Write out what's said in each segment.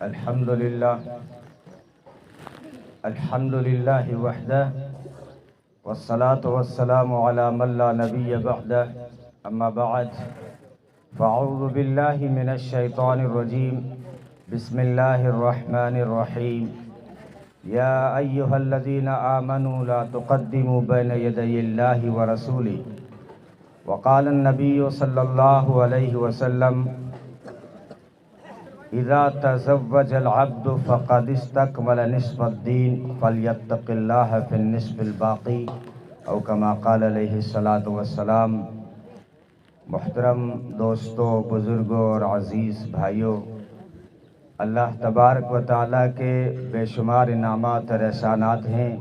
الحمد للہ وحدہ والصلاة والسلام علی من لا نبی بعدہ اما بعد فاعوذ باللہ من الشیطان الرجیم بسم اللہ الرحمن الرحیم یا ایہا الذین آمنوا لا تقدموا بین یدی اللہ ورسولہ وقال النبی صلی اللہ علیہ وسلم اذا تزوج العبد فقد استکمل نصف الدین فلیتق اللہ فی النصف الباقی او کما قال علیہ الصلاۃ والسلام۔ محترم دوستو، بزرگوں اور عزیز بھائیوں، اللہ تبارک و تعالیٰ کے بے شمار انعامات اور احسانات ہیں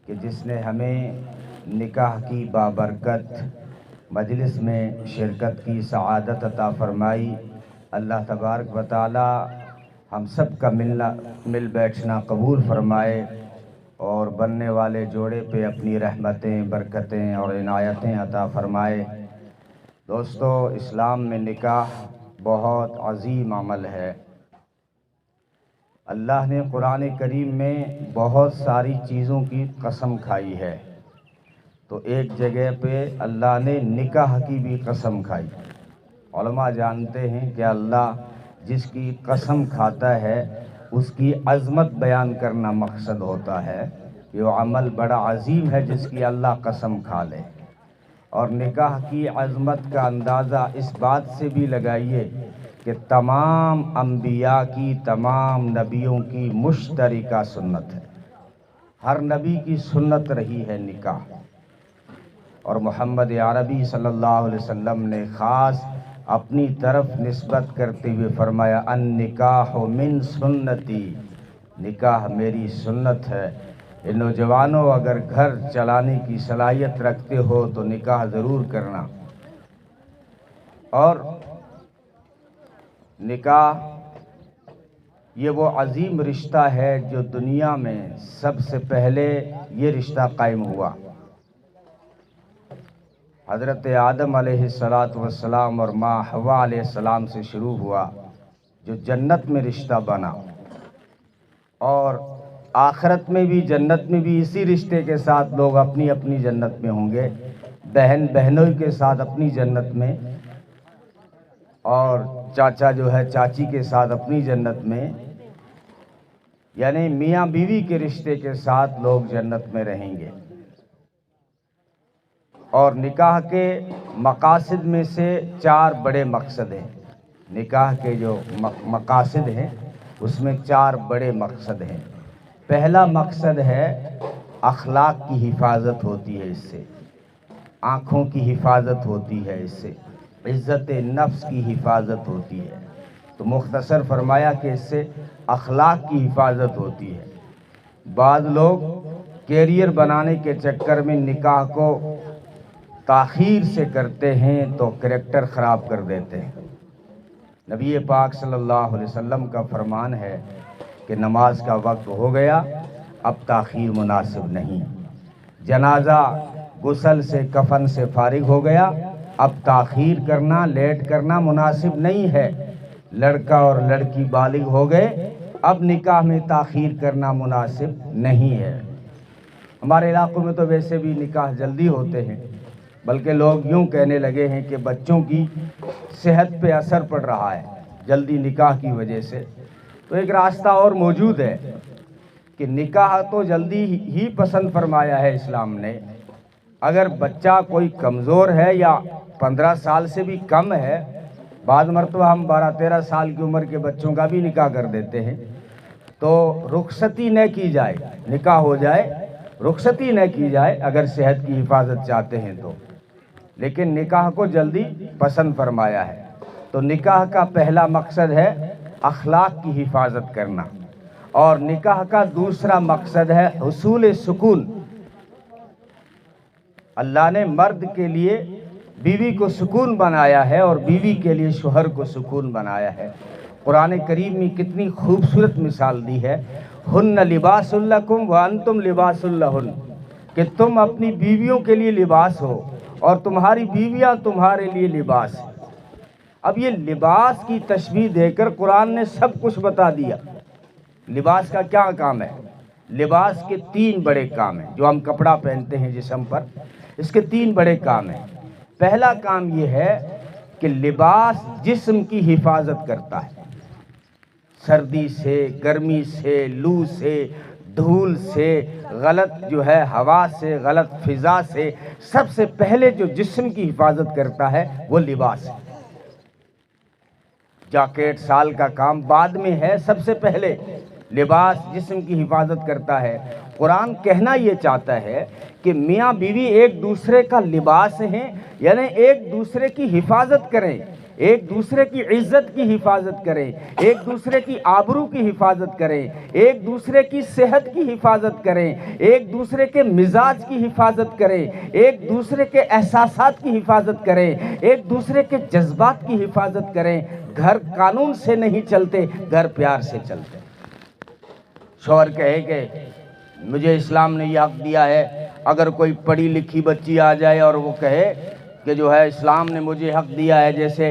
کہ جس نے ہمیں نکاح کی بابرکت مجلس میں شرکت کی سعادت عطا فرمائی۔ اللہ تبارک و تعالی ہم سب کا مل بیٹھنا قبول فرمائے اور بننے والے جوڑے پہ اپنی رحمتیں، برکتیں اور عنایتیں عطا فرمائے۔ دوستو، اسلام میں نکاح بہت عظیم عمل ہے۔ اللہ نے قرآن کریم میں بہت ساری چیزوں کی قسم کھائی ہے، تو ایک جگہ پہ اللہ نے نکاح کی بھی قسم کھائی۔ علماء جانتے ہیں کہ اللہ جس کی قسم کھاتا ہے اس کی عظمت بیان کرنا مقصد ہوتا ہے کہ وہ عمل بڑا عظیم ہے جس کی اللہ قسم کھا لے۔ اور نکاح کی عظمت کا اندازہ اس بات سے بھی لگائیے کہ تمام انبیاء کی، تمام نبیوں کی مشترکہ سنت ہے۔ ہر نبی کی سنت رہی ہے نکاح، اور محمد عربی صلی اللہ علیہ وسلم نے خاص اپنی طرف نسبت کرتے ہوئے فرمایا النکاح من سنتی، نکاح میری سنت ہے۔ اے نوجوانوں، اگر گھر چلانے کی صلاحیت رکھتے ہو تو نکاح ضرور کرنا۔ اور نکاح یہ وہ عظیم رشتہ ہے جو دنیا میں سب سے پہلے یہ رشتہ قائم ہوا۔ حضرت آدم علیہ السلام اور ماں حوا علیہ السلام سے شروع ہوا، جو جنت میں رشتہ بنا، اور آخرت میں بھی جنت میں بھی اسی رشتے کے ساتھ لوگ اپنی اپنی جنت میں ہوں گے، بہن بہنوں کے ساتھ اپنی جنت میں، اور چاچا جو ہے چاچی کے ساتھ اپنی جنت میں، یعنی میاں بیوی کے رشتے کے ساتھ لوگ جنت میں رہیں گے۔ اور نکاح کے مقاصد میں سے 4 بڑے مقصد ہیں۔ نکاح کے جو مقاصد ہیں اس میں 4 بڑے مقصد ہیں۔ پہلا مقصد ہے اخلاق کی حفاظت ہوتی ہے اس سے، آنکھوں کی حفاظت ہوتی ہے اس سے، عزت نفس کی حفاظت ہوتی ہے۔ تو مختصر فرمایا کہ اس سے اخلاق کی حفاظت ہوتی ہے۔ بعض لوگ کیریئر بنانے کے چکر میں نکاح کو تاخیر سے کرتے ہیں تو کریکٹر خراب کر دیتے ہیں۔ نبی پاک صلی اللہ علیہ وسلم کا فرمان ہے کہ نماز کا وقت ہو گیا، اب تاخیر مناسب نہیں۔ جنازہ غسل سے، کفن سے فارغ ہو گیا، اب تاخیر کرنا، لیٹ کرنا مناسب نہیں ہے۔ لڑکا اور لڑکی بالغ ہو گئے، اب نکاح میں تاخیر کرنا مناسب نہیں ہے۔ ہمارے علاقوں میں تو ویسے بھی نکاح جلدی ہوتے ہیں، بلکہ لوگ یوں کہنے لگے ہیں کہ بچوں کی صحت پہ اثر پڑ رہا ہے جلدی نکاح کی وجہ سے۔ تو ایک راستہ اور موجود ہے کہ نکاح تو جلدی ہی پسند فرمایا ہے اسلام نے۔ اگر بچہ کوئی کمزور ہے یا 15 سال سے بھی کم ہے، بعض مرتبہ ہم 12-13 سال کی عمر کے بچوں کا بھی نکاح کر دیتے ہیں، تو رخصتی نہ کی جائے، نکاح ہو جائے، رخصتی نہ کی جائے اگر صحت کی حفاظت چاہتے ہیں تو، لیکن نکاح کو جلدی پسند فرمایا ہے۔ تو نکاح کا پہلا مقصد ہے اخلاق کی حفاظت کرنا، اور نکاح کا دوسرا مقصد ہے حصول سکون۔ اللہ نے مرد کے لیے بیوی کو سکون بنایا ہے اور بیوی کے لیے شوہر کو سکون بنایا ہے۔ قرآن کریم میں کتنی خوبصورت مثال دی ہے، ہن لباس لکم وانتم لباس لہن، کہ تم اپنی بیویوں کے لیے لباس ہو اور تمہاری بیویاں تمہارے لیے لباس ہیں۔ اب یہ لباس کی تشبیہ دے کر قرآن نے سب کچھ بتا دیا۔ لباس کا کیا کام ہے؟ لباس کے 3 بڑے کام ہیں۔ جو ہم کپڑا پہنتے ہیں جسم پر، اس کے 3 بڑے کام ہیں۔ پہلا کام یہ ہے کہ لباس جسم کی حفاظت کرتا ہے، سردی سے، گرمی سے، لو سے، دھول سے، غلط جو ہے ہوا سے، غلط فضا سے۔ سب سے پہلے جو جسم کی حفاظت کرتا ہے وہ لباس ہے۔ جاکٹ سال کا کام بعد میں ہے، سب سے پہلے لباس جسم کی حفاظت کرتا ہے۔ قرآن کہنا یہ چاہتا ہے کہ میاں بیوی ایک دوسرے کا لباس ہیں، یعنی ایک دوسرے کی حفاظت کریں، ایک دوسرے کی عزت کی حفاظت کریں، ایک دوسرے کی آبرو کی حفاظت کریں، ایک دوسرے کی صحت کی حفاظت کریں، ایک دوسرے کے مزاج کی حفاظت کریں، ایک دوسرے کے احساسات کی حفاظت کریں، ایک دوسرے کے جذبات کی حفاظت کریں۔ گھر قانون سے نہیں چلتے، گھر پیار سے چلتے۔ شوہر کہے کہ مجھے اسلام نے یہ حق دیا ہے، اگر کوئی پڑھی لکھی بچی آ جائے اور وہ کہے کہ جو ہے اسلام نے مجھے حق دیا ہے، جیسے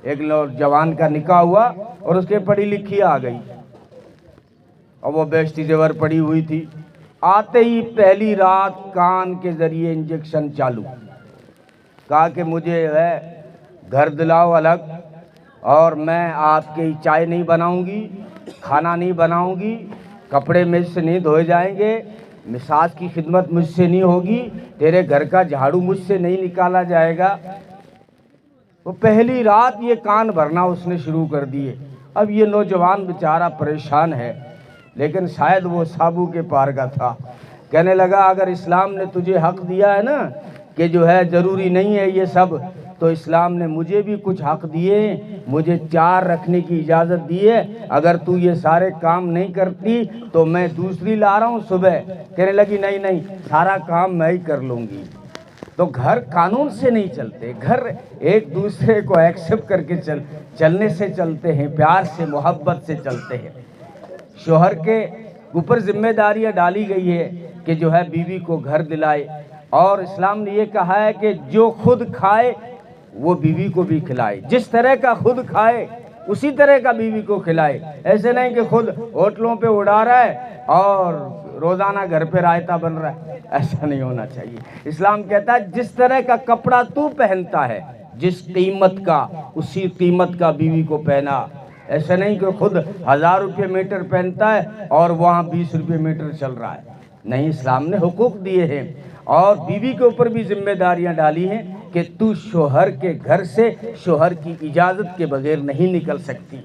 ایک جوان کا نکاح ہوا اور اس کے پڑھی لکھی آ گئی اور وہ بیشتی زیور پڑی ہوئی تھی، آتے ہی پہلی رات کان کے ذریعے انجیکشن چالو، کہا کہ مجھے ہے گھر دلاؤ الگ، اور میں آپ کی چائے نہیں بناؤں گی، کھانا نہیں بناؤں گی، کپڑے مجھ سے نہیں دھوئے جائیں گے، مساج کی خدمت مجھ سے نہیں ہوگی، تیرے گھر کا جھاڑو مجھ سے نہیں نکالا جائے گا۔ وہ پہلی رات یہ کان بھرنا اس نے شروع کر دیے۔ اب یہ نوجوان بیچارہ پریشان ہے، لیکن شاید وہ سابو کے پار کا تھا۔ کہنے لگا اگر اسلام نے تجھے حق دیا ہے نا کہ جو ہے ضروری نہیں ہے یہ سب، تو اسلام نے مجھے بھی کچھ حق دیے ہیں، مجھے 4 رکھنے کی اجازت دی ہے، اگر تو یہ سارے کام نہیں کرتی تو میں دوسری لا رہا ہوں صبح۔ کہنے لگی نہیں نہیں، سارا کام میں ہی کر لوں گی۔ تو گھر قانون سے نہیں چلتے، گھر ایک دوسرے کو ایکسپٹ کر کے چلنے سے چلتے ہیں، پیار سے، محبت سے چلتے ہیں۔ شوہر کے اوپر ذمہ داریاں ڈالی گئی ہے کہ جو ہے بیوی کو گھر دلائے، اور اسلام نے یہ کہا ہے کہ جو خود کھائے وہ بیوی کو بھی کھلائے، جس طرح کا خود کھائے اسی طرح کا بیوی کو کھلائے۔ ایسے نہیں کہ خود ہوٹلوں پہ اڑا رہا ہے اور روزانہ گھر پہ رائتا بن رہا ہے، ایسا نہیں ہونا چاہیے۔ اسلام کہتا ہے جس طرح کا کپڑا تو پہنتا ہے، جس قیمت کا اسی قیمت کا بیوی کو پہنا۔ ایسا نہیں کہ خود 1000 روپے میٹر پہنتا ہے اور وہاں 20 روپے میٹر چل رہا ہے، نہیں، اسلام نے حقوق دیے ہیں، اور بیوی کے اوپر بھی ذمہ داریاں ڈالی ہیں کہ تو شوہر کے گھر سے شوہر کی اجازت کے بغیر نہیں نکل سکتی۔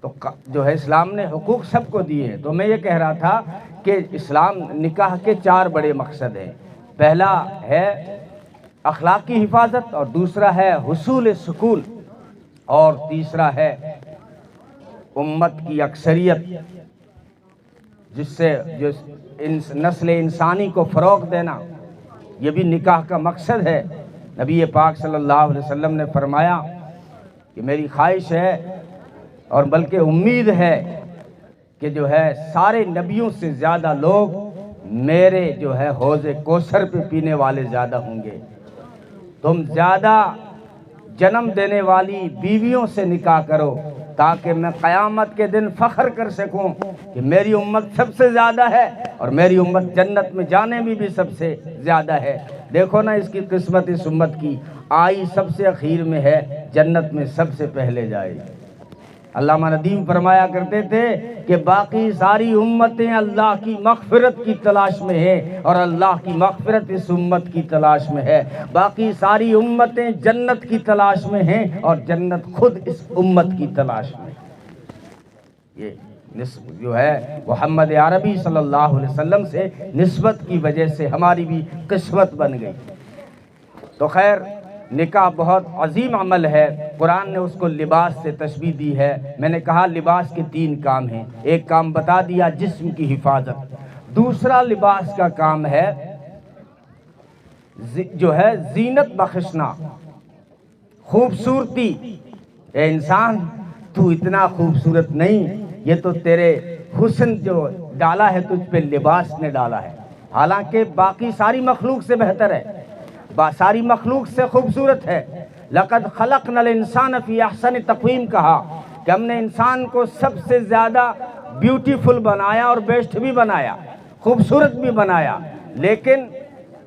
تو جو ہے اسلام نے حقوق سب کو دیے ہیں۔ تو میں یہ کہہ رہا تھا کہ اسلام نکاح کے 4 بڑے مقصد ہیں۔ پہلا ہے اخلاقی حفاظت، اور دوسرا ہے حصول سکون، اور تیسرا ہے امت کی اکثریت، جس سے جو نسل انسانی کو فروغ دینا، یہ بھی نکاح کا مقصد ہے۔ نبی پاک صلی اللہ علیہ وسلم نے فرمایا کہ میری خواہش ہے اور بلکہ امید ہے کہ جو ہے سارے نبیوں سے زیادہ لوگ میرے جو ہے حوض کوثر پہ پینے والے زیادہ ہوں گے۔ تم زیادہ جنم دینے والی بیویوں سے نکاح کرو تاکہ میں قیامت کے دن فخر کر سکوں کہ میری امت سب سے زیادہ ہے اور میری امت جنت میں جانے میں بھی سب سے زیادہ ہے۔ دیکھو نا اس کی قسمت، اس امت کی آئی سب سے اخیر میں ہے، جنت میں سب سے پہلے جائے گی۔ علامہ ندیم فرمایا کرتے تھے کہ باقی ساری امتیں اللہ کی مغفرت کی تلاش میں ہیں اور اللہ کی مغفرت اس امت کی تلاش میں ہے۔ باقی ساری امتیں جنت کی تلاش میں ہیں اور جنت خود اس امت کی تلاش میں ہے۔ یہ نسبت جو ہے محمد عربی صلی اللہ علیہ وسلم سے نسبت کی وجہ سے ہماری بھی قسمت بن گئی۔ تو خیر، نکاح بہت عظیم عمل ہے، قرآن نے اس کو لباس سے تشبیہ دی ہے۔ میں نے کہا لباس کے 3 کام ہیں، ایک کام بتا دیا جسم کی حفاظت، دوسرا لباس کا کام ہے جو ہے زینت بخشنا، خوبصورتی۔ اے انسان تو اتنا خوبصورت نہیں، یہ تو تیرے حسن جو ڈالا ہے تجھ پہ لباس نے ڈالا ہے، حالانکہ باقی ساری مخلوق سے بہتر ہے، ساری مخلوق سے خوبصورت ہے، لقد خلقنا الانسان فی احسن تقویم کہا کہ ہم نے انسان کو سب سے زیادہ بیوٹیفل بنایا اور بیسٹ بھی بنایا، خوبصورت بھی بنایا، لیکن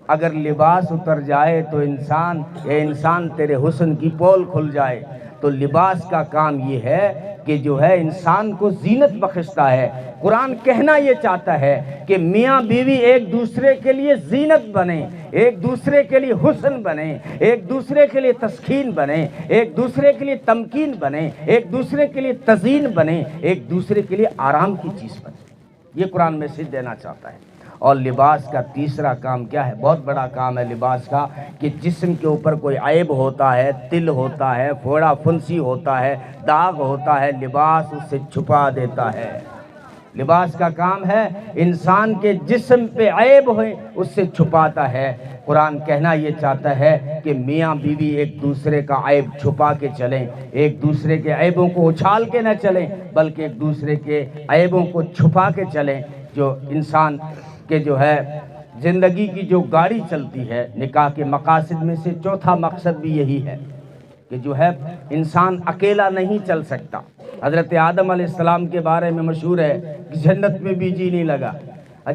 اگر لباس اتر جائے تو انسان تیرے حسن کی پول کھل جائے۔ تو لباس کا کام یہ ہے کہ جو ہے انسان کو زینت بخشتا ہے۔ قرآن کہنا یہ چاہتا ہے کہ میاں بیوی ایک دوسرے کے لیے زینت بنے، ایک دوسرے کے لیے حسن بنے، ایک دوسرے کے لیے تسکین بنے، ایک دوسرے کے لیے تمکین بنے، ایک دوسرے کے لیے تزئین بنے، ایک دوسرے کے لیے آرام کی چیز بنے۔ یہ قرآن میسج دینا چاہتا ہے۔ اور لباس کا تیسرا کام کیا ہے؟ بہت بڑا کام ہے لباس کا، کہ جسم کے اوپر کوئی عیب ہوتا ہے، تل ہوتا ہے، پھوڑا پھنسی ہوتا ہے، داغ ہوتا ہے، لباس اس سے چھپا دیتا ہے۔ لباس کا کام ہے انسان کے جسم پہ عیب ہوئے اس سے چھپاتا ہے۔ قرآن کہنا یہ چاہتا ہے کہ میاں بیوی ایک دوسرے کا عیب چھپا کے چلیں، ایک دوسرے کے عیبوں کو اچھال کے نہ چلیں، بلکہ ایک دوسرے کے عیبوں کو چھپا کے چلیں۔ جو انسان کہ جو ہے زندگی کی جو گاڑی چلتی ہے، نکاح کے مقاصد میں سے چوتھا مقصد بھی یہی ہے کہ جو ہے انسان اکیلا نہیں چل سکتا۔ حضرت آدم علیہ السلام کے بارے میں مشہور ہے کہ جنت میں بھی جی نہیں لگا۔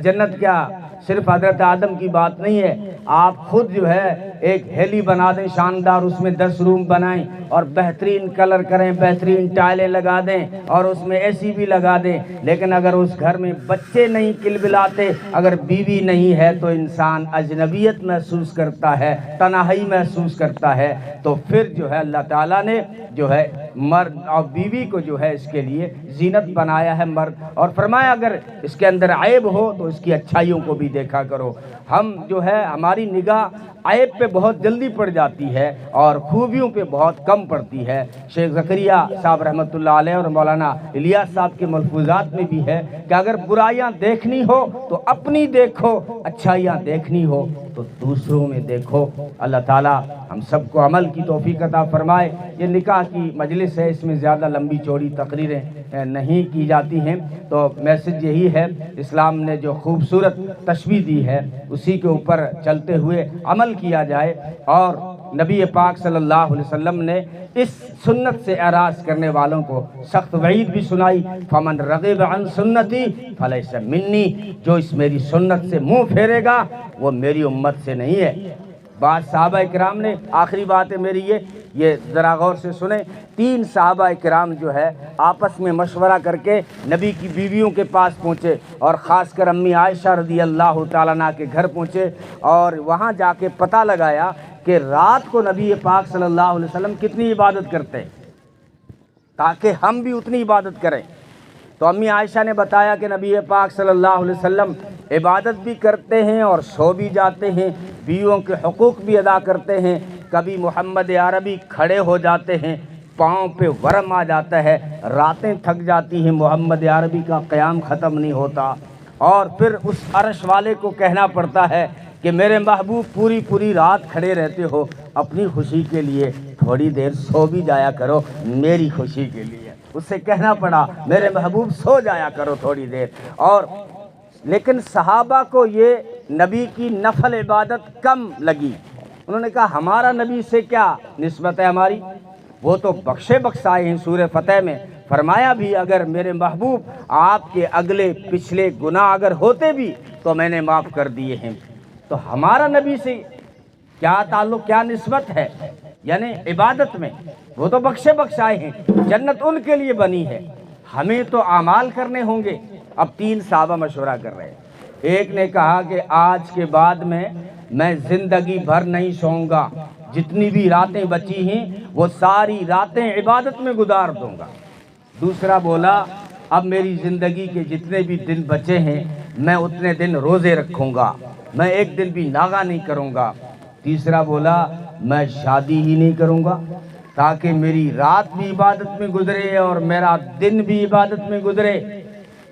جنت کیا صرف حضرت آدم کی بات نہیں ہے، آپ خود جو ہے ایک ہیلی بنا دیں شاندار، اس میں 10 روم بنائیں اور بہترین کلر کریں، بہترین ٹائلیں لگا دیں اور اس میں اے سی بھی لگا دیں، لیکن اگر اس گھر میں بچے نہیں کلبلاتے، اگر بیوی نہیں ہے تو انسان اجنبیت محسوس کرتا ہے، تنہائی محسوس کرتا ہے۔ تو پھر جو ہے اللہ تعالیٰ نے جو ہے مرد اور بیوی کو جو ہے اس کے لیے زینت بنایا ہے مرد، اور فرمایا اگر اس کے اندر عیب ہو تو اس کی اچھائیوں کو بھی دیکھا کرو۔ ہم جو ہے ہماری نگاہ عیب پہ بہت جلدی پڑ جاتی ہے اور خوبیوں پہ بہت کم پڑتی ہے۔ شیخ زکریہ صاحب رحمۃ اللہ علیہ اور مولانا الیاس صاحب کے ملفوظات میں بھی ہے کہ اگر برائیاں دیکھنی ہو تو اپنی دیکھو، اچھائیاں دیکھنی ہو تو دوسروں میں دیکھو۔ اللہ تعالیٰ ہم سب کو عمل کی توفیق عطا فرمائے۔ یہ نکاح کی مجلس ہے، اس میں زیادہ لمبی چوڑی تقریریں نہیں کی جاتی ہیں، تو میسج یہی ہے، اسلام نے جو خوبصورت تشبیہ دی ہے اسی کے اوپر چلتے ہوئے عمل کیا جائے۔ اور نبی پاک صلی اللہ علیہ وسلم نے اس سنت سے اعراض کرنے والوں کو سخت وعید بھی سنائی، فمن رغب عن سنتی فلیس منی، جو اس میری سنت سے منہ پھیرے گا وہ میری امت سے نہیں ہے۔ بعض صحابہ کرام نے، آخری بات ہے میری یہ ذرا غور سے سنیں، 3 صحابہ کرام جو ہے آپس میں مشورہ کر کے نبی کی بیویوں کے پاس پہنچے، اور خاص کر امی عائشہ رضی اللہ تعالیٰ عنہ کے گھر پہنچے، اور وہاں جا کے پتہ لگایا کہ رات کو نبی پاک صلی اللہ علیہ وسلم کتنی عبادت کرتے ہیں تاکہ ہم بھی اتنی عبادت کریں۔ تو امی عائشہ نے بتایا کہ نبی پاک صلی اللہ علیہ وسلم عبادت بھی کرتے ہیں اور سو بھی جاتے ہیں، بیویوں کے حقوق بھی ادا کرتے ہیں، کبھی محمد عربی کھڑے ہو جاتے ہیں، پاؤں پہ ورم آ جاتا ہے، راتیں تھک جاتی ہیں، محمد عربی کا قیام ختم نہیں ہوتا، اور پھر اس عرش والے کو کہنا پڑتا ہے کہ میرے محبوب پوری رات کھڑے رہتے ہو، اپنی خوشی کے لیے تھوڑی دیر سو بھی جایا کرو، میری خوشی کے لیے۔ اس سے کہنا پڑا میرے محبوب سو جایا کرو تھوڑی دیر۔ اور لیکن صحابہ کو یہ نبی کی نفل عبادت کم لگی، انہوں نے کہا ہمارا نبی سے کیا نسبت ہے ہماری، وہ تو بخشے بخشائے ہیں۔ سورہ فتح میں فرمایا بھی اگر میرے محبوب آپ کے اگلے پچھلے گناہ اگر ہوتے بھی تو میں نے معاف کر دیے ہیں، تو ہمارا نبی سے کیا تعلق، کیا نسبت ہے، یعنی عبادت میں وہ تو بخشے بخشائے ہیں، جنت ان کے لیے بنی ہے، ہمیں تو اعمال کرنے ہوں گے۔ اب 3 صحابہ مشورہ کر رہے ہیں، ایک نے کہا کہ آج کے بعد میں زندگی بھر نہیں سوؤں گا، جتنی بھی راتیں بچی ہیں وہ ساری راتیں عبادت میں گزار دوں گا۔ دوسرا بولا اب میری زندگی کے جتنے بھی دن بچے ہیں میں اتنے دن روزے رکھوں گا، میں ایک دن بھی ناغہ نہیں کروں گا۔ تیسرا بولا میں شادی ہی نہیں کروں گا تاکہ میری رات بھی عبادت میں گزرے اور میرا دن بھی عبادت میں گزرے۔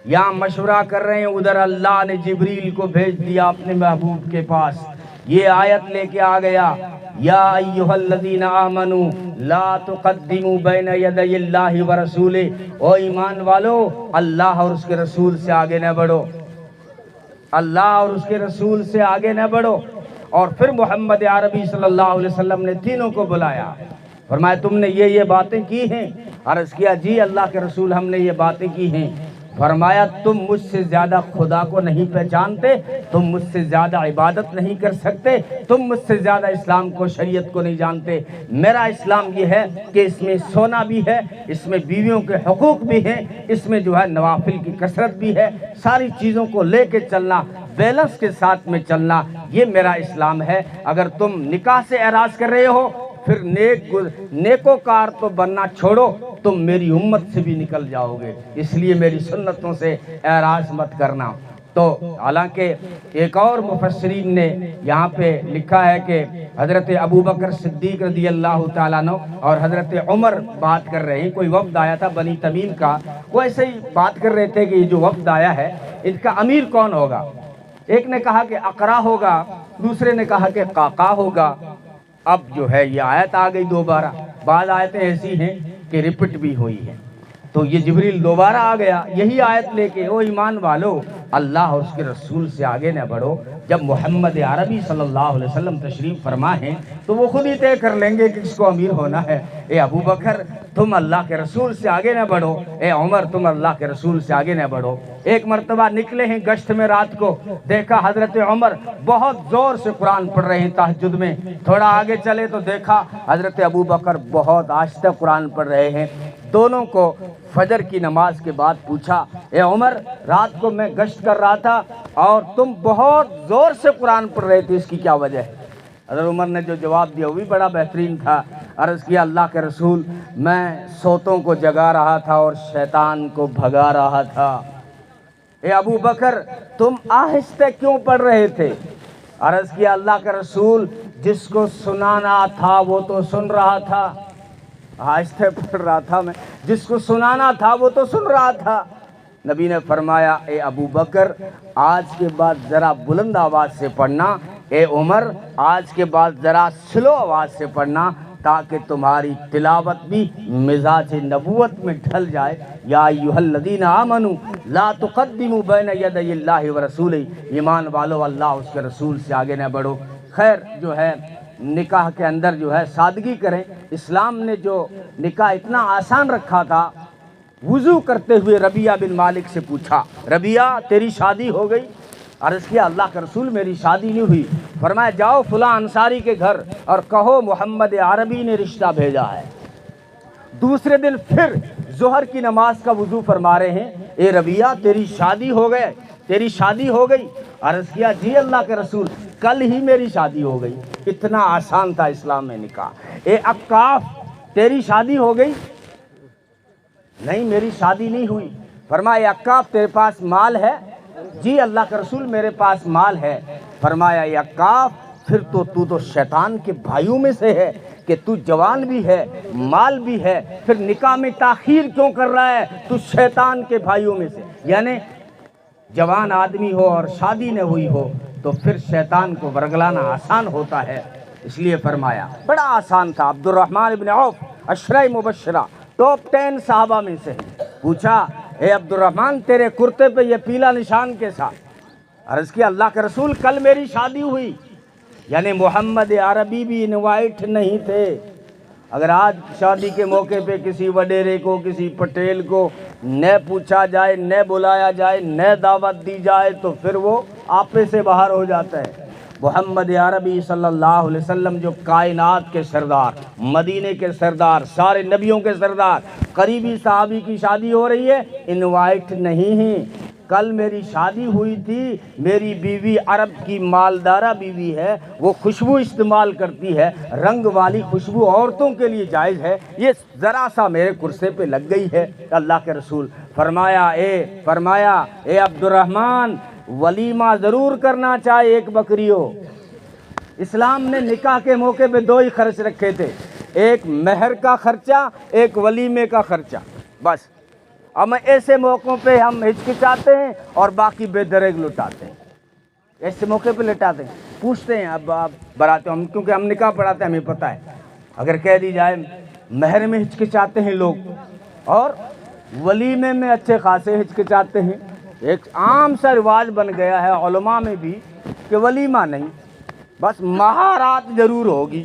یہاں مشورہ کر رہے ہیں، ادھر اللہ نے جبریل کو بھیج دیا اپنے محبوب کے پاس، یہ آیت لے کے آ گیا، یا ایھا الذین آمنوا لا تقدموا بین یدی اللہ ورسولہ، او ایمان والو اللہ اور اس کے رسول سے آگے نہ بڑھو، اللہ اور اس کے رسول سے آگے نہ بڑھو۔ اور پھر محمد عربی صلی اللہ علیہ وسلم نے تینوں کو بلایا، فرمایا تم نے یہ باتیں کی ہیں؟ عرض کیا جی اللہ کے رسول ہم نے یہ باتیں کی ہیں۔ فرمایا تم مجھ سے زیادہ خدا کو نہیں پہچانتے، تم مجھ سے زیادہ عبادت نہیں کر سکتے، تم مجھ سے زیادہ اسلام کو، شریعت کو نہیں جانتے۔ میرا اسلام یہ ہے کہ اس میں سونا بھی ہے، اس میں بیویوں کے حقوق بھی ہیں، اس میں جو ہے نوافل کی کثرت بھی ہے، ساری چیزوں کو لے کے چلنا، بیلنس کے ساتھ میں چلنا، یہ میرا اسلام ہے۔ اگر تم نکاح سے اعراض کر رہے ہو پھر نیکوکار تو بننا چھوڑو، تم میری امت سے بھی نکل جاؤ گے، اس لیے میری سنتوں سے اعراض مت کرنا۔ تو حالانکہ ایک اور مفسرین نے یہاں پہ لکھا ہے کہ حضرت ابوبکر صدیق رضی اللہ تعالیٰ عنہ اور حضرت عمر بات کر رہے ہیں، کوئی وفد آیا تھا بنی تمیم کا، وہ ایسے ہی بات کر رہے تھے کہ یہ جو وفد آیا ہے ان کا امیر کون ہوگا؟ ایک نے کہا کہ اقرا ہوگا، دوسرے نے کہا کہ قعقاع ہوگا۔ اب جو ہے یہ آیت آ گئی دوبارہ، بعض آیتیں ایسی ہیں کہ ریپٹ بھی ہوئی ہیں، تو یہ جبریل دوبارہ آ گیا یہی آیت لے کے، او ایمان والو اللہ اور اس کے رسول سے آگے نہ بڑھو۔ جب محمد عربی صلی اللہ علیہ وسلم تشریف فرما ہیں تو وہ خود ہی طے کر لیں گے کہ کس کو امیر ہونا ہے۔ اے ابوبکر تم اللہ کے رسول سے آگے نہ بڑھو، اے عمر تم اللہ کے رسول سے آگے نہ بڑھو۔ ایک مرتبہ نکلے ہیں گشت میں رات کو، دیکھا حضرت عمر بہت زور سے قرآن پڑھ رہے ہیں تہجد میں، تھوڑا آگے چلے تو دیکھا حضرت ابوبکر بہت آہستہ قرآن پڑھ رہے ہیں۔ دونوں کو فجر کی نماز کے بعد پوچھا، اے عمر رات کو میں گشت کر رہا تھا اور تم بہت زور سے قرآن پڑھ رہے تھے، اس کی کیا وجہ ہے؟ حضرت عمر نے جو جواب دیا وہ بھی بڑا بہترین تھا۔ عرض کیا اللہ کے رسول میں سوتوں کو جگا رہا تھا اور شیطان کو بھگا رہا تھا۔ اے ابو بکر تم آہستہ کیوں پڑھ رہے تھے؟ عرض کیا اللہ کے رسول جس کو سنانا تھا وہ تو سن رہا تھا، آہستہ پڑھ رہا تھا میں، جس کو سنانا تھا وہ تو سن رہا تھا۔ نبی نے فرمایا اے ابو بکر آج کے بعد ذرا بلند آواز سے پڑھنا، اے عمر آج کے بعد ذرا سلو آواز سے پڑھنا، تاکہ تمہاری تلاوت بھی مزاج نبوت میں ڈھل جائے۔ یا ایھا الذین آمنوا لا تقدموا بین یدی اللہ ورسولہ، ایمان والو اللہ اس کے رسول سے آگے نہ بڑھو۔ خیر جو ہے نکاح کے اندر جو ہے سادگی کریں۔ اسلام نے جو نکاح اتنا آسان رکھا تھا، وضو کرتے ہوئے ربیہ بن مالک سے پوچھا ربیہ تیری شادی ہو گئی؟ عرض کیا اللہ کا رسول میری شادی نہیں ہوئی۔ فرمایا جاؤ فلاں انصاری کے گھر اور کہو محمد عربی نے رشتہ بھیجا ہے۔ دوسرے دن پھر ظہر کی نماز کا وضو فرما رہے ہیں، اے ربیہ تیری شادی ہو گئے، تیری شادی ہو گئی؟ عرض کیا جی اللہ کے رسول کل ہی میری شادی ہو گئی۔ اتنا آسان تھا اسلام میں نکاح۔ اے عکاف تیری شادی ہو گئی؟ نہیں میری شادی نہیں ہوئی۔ فرمایا عکاف تیرے پاس مال ہے؟ جی اللہ کے رسول میرے پاس مال ہے۔ فرمایا عکاف پھر تو شیطان کے بھائیوں میں سے ہے کہ تو جوان بھی ہے مال بھی ہے، پھر نکاح میں تاخیر کیوں کر رہا ہے؟ تو شیطان کے بھائیوں میں سے، یعنی جوان آدمی ہو اور شادی نہ ہوئی ہو تو پھر شیطان کو ورگلانا آسان ہوتا ہے، اس لیے فرمایا بڑا آسان تھا۔ عبد الرحمن بن عوف عشرہ مبشرہ ٹاپ 10 صحابہ میں سے، پوچھا اے عبد الرحمن تیرے کرتے پہ یہ پیلا نشان کیسا؟ عرض کیا اللہ کے رسول کل میری شادی ہوئی۔ یعنی محمد عربی بھی انوائٹ نہیں تھے۔ اگر آج شادی کے موقع پہ کسی وڈیرے کو کسی پٹیل کو نہ پوچھا جائے نہ بلایا جائے نہ دعوت دی جائے تو پھر وہ آپے سے باہر ہو جاتا ہے۔ محمد عربی صلی اللہ علیہ وسلم جو کائنات کے سردار، مدینے کے سردار، سارے نبیوں کے سردار، قریبی صحابی کی شادی ہو رہی ہے، انوائٹ نہیں ہیں۔ کل میری شادی ہوئی تھی، میری بیوی عرب کی مالدارہ بیوی ہے، وہ خوشبو استعمال کرتی ہے، رنگ والی خوشبو عورتوں کے لیے جائز ہے، یہ ذرا سا میرے کرسے پہ لگ گئی ہے۔ اللہ کے رسول فرمایا اے عبد الرحمن ولیمہ ضرور کرنا چاہے ایک بکری ہو۔ اسلام نے نکاح کے موقع پہ دو ہی خرچ رکھے تھے، ایک مہر کا خرچہ ایک ولیمے کا خرچہ، بس۔ ہم ایسے موقعوں پہ ہم ہچکچاتے ہیں اور باقی بے درگ لٹاتے ہیں، ایسے موقع پہ لٹاتے ہیں، پوچھتے ہیں اب آپ براتے ہم، کیونکہ ہم نکاح پڑھاتے ہیں ہمیں پتہ ہے۔ اگر کہہ دی جائے مہر میں ہچکچاتے ہیں لوگ اور ولیمے میں اچھے خاصے ہچکچاتے ہیں، ایک عام سا رواج بن گیا ہے علماء میں بھی کہ ولیمہ نہیں، بس مہارات ضرور ہوگی،